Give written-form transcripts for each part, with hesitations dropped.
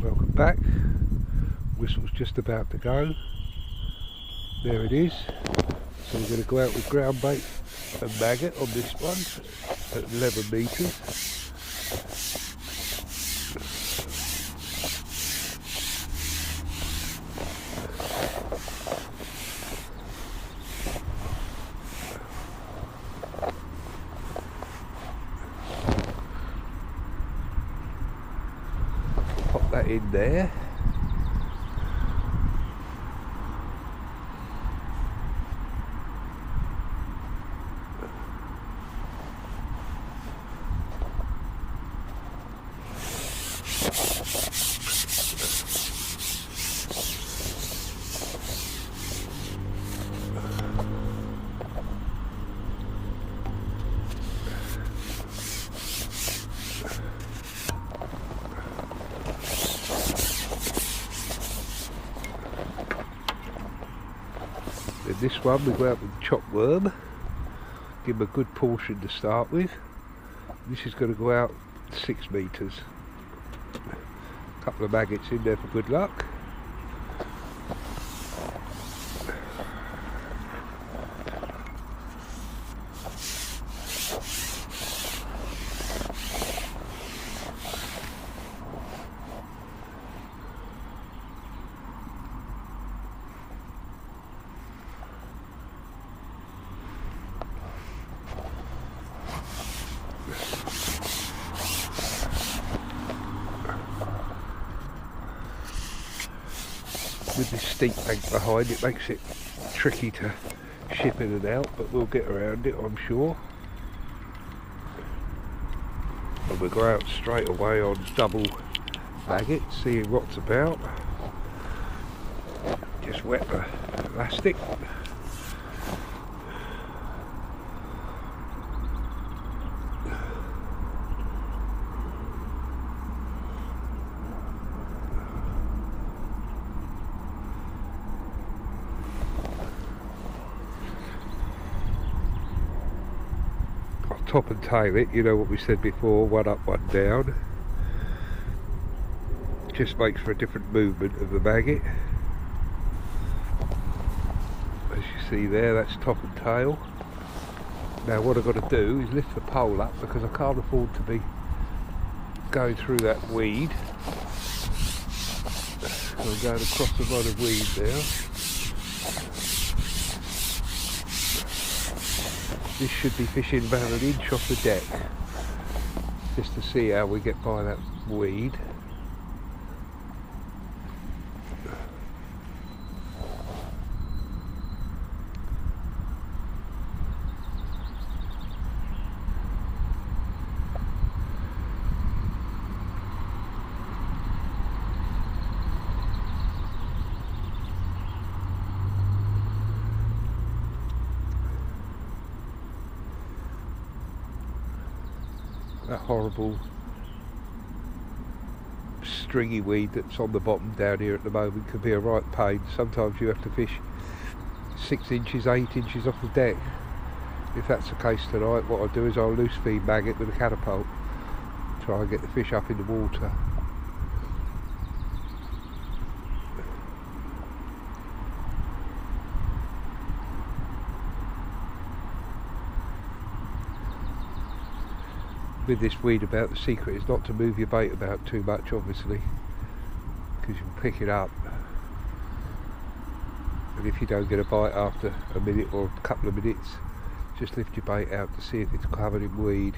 Welcome back. Whistle's just about to go. There it is. So we're going to go out with ground bait and maggot on this one at 11 metres. Pop that in there. In this one we go out with the chopped worm, give him a good portion to start with. This is going to go out 6 metres. A couple of maggots in there for good luck. With this steep bank behind, it makes it tricky to ship in and out, but we'll get around it, I'm sure. And we'll go out straight away on double maggot, seeing what's about. Just wet the elastic. Top and tail it, you know what we said before, one up, one down. Just makes for a different movement of the maggot. As you see there, that's top and tail. Now what I've got to do is lift the pole up because I can't afford to be going through that weed. So I'm going across a lot of weed now. This should be fishing about 1 inch off the deck, just to see how we get by that weed. That horrible stringy weed that's on the bottom down here at the moment can be a right pain. Sometimes you have to fish 6 inches, 8 inches off the deck. If that's the case tonight, what I'll do is I'll loose feed maggot with a catapult, try and get the fish up in the water. With this weed about, the secret is not to move your bait about too much, obviously, because you'll pick it up, and if you don't get a bite after a minute or a couple of minutes, just lift your bait out to see if it's covered in weed,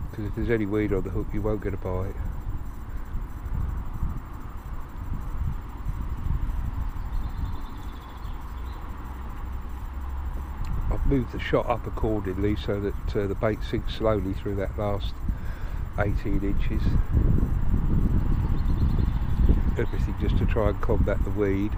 because if there's any weed on the hook you won't get a bite. Move the shot up accordingly so that the bait sinks slowly through that last 18 inches. Everything just to try and combat the weed.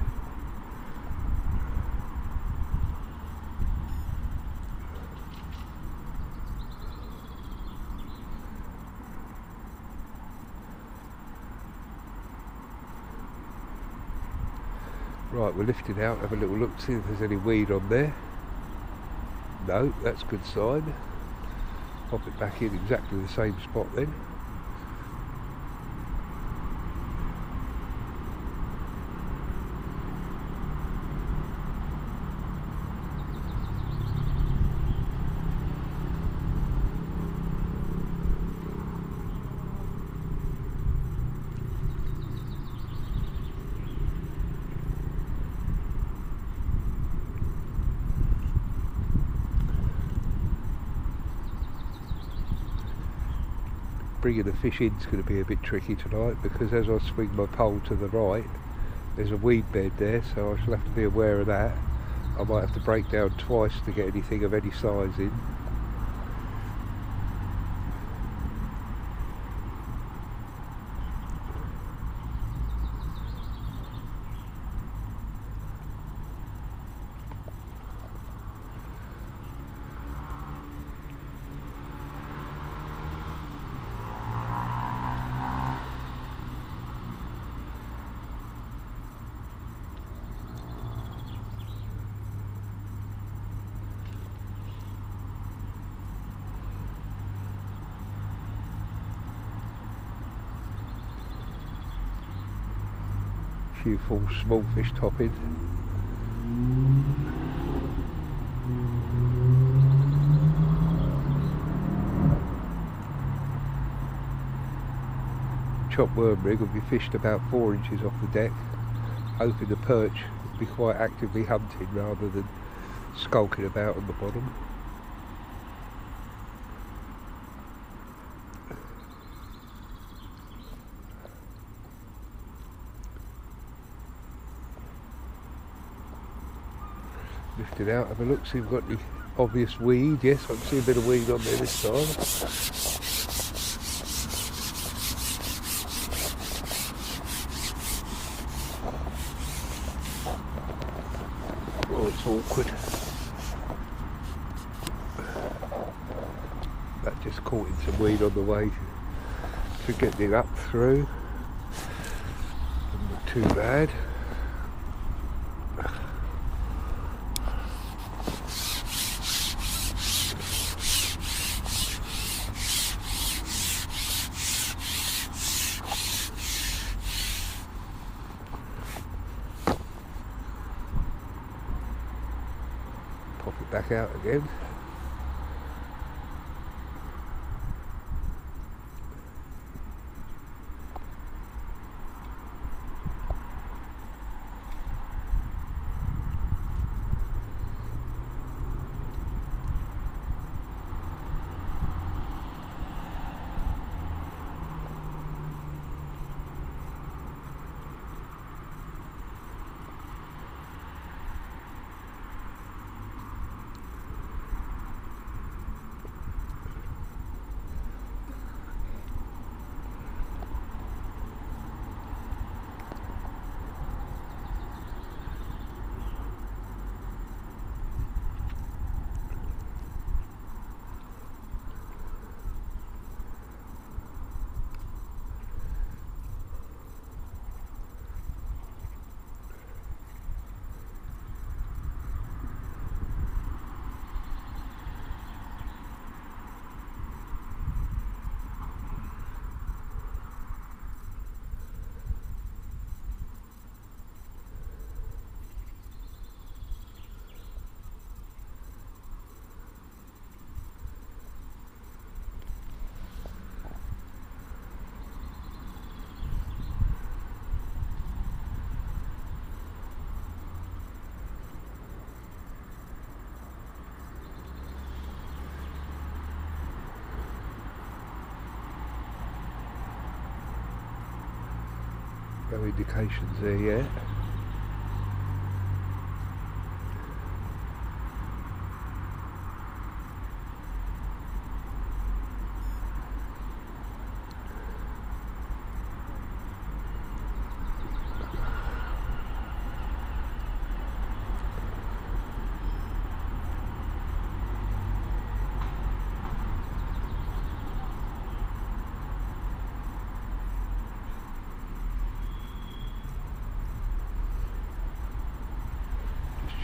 Right, we're lifting out, have a little look, see if there's any weed on there. No, that's a good sign. Pop it back in exactly the same spot then. bringing the fish in is going to be a bit tricky tonight, because as I swing my pole to the right, there's a weed bed there, so I shall have to be aware of that. I might have to break down twice to get anything of any size in. Few full small fish topping. Chop worm rig will be fished about 4 inches off the deck, hoping the perch will be quite actively hunting rather than skulking about on the bottom. Lift it out, have a look, see if we've got any obvious weed. Yes, I can see a bit of weed on there this time. Oh, it's awkward. That just caught in some weed on the way to getting it up through. Not too bad. Pop it back out again. No indications there yet.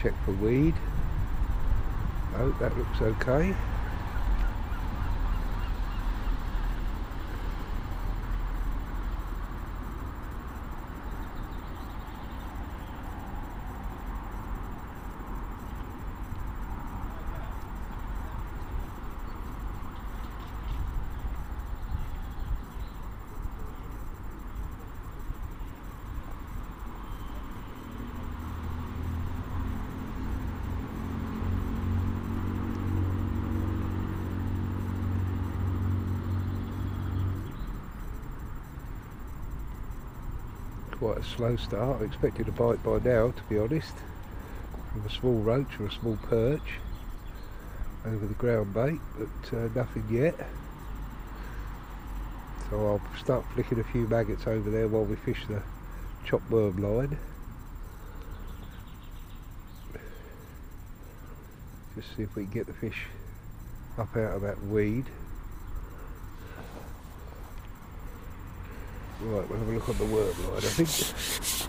Check for weed. Oh, that looks okay. quite a slow start. I expected a bite by now, to be honest, from a small roach or a small perch over the ground bait, but nothing yet. So I'll start flicking a few maggots over there while we fish the chop worm line. Just see if we can get the fish up out of that weed. Right, we'll have a look on the worm line, I think.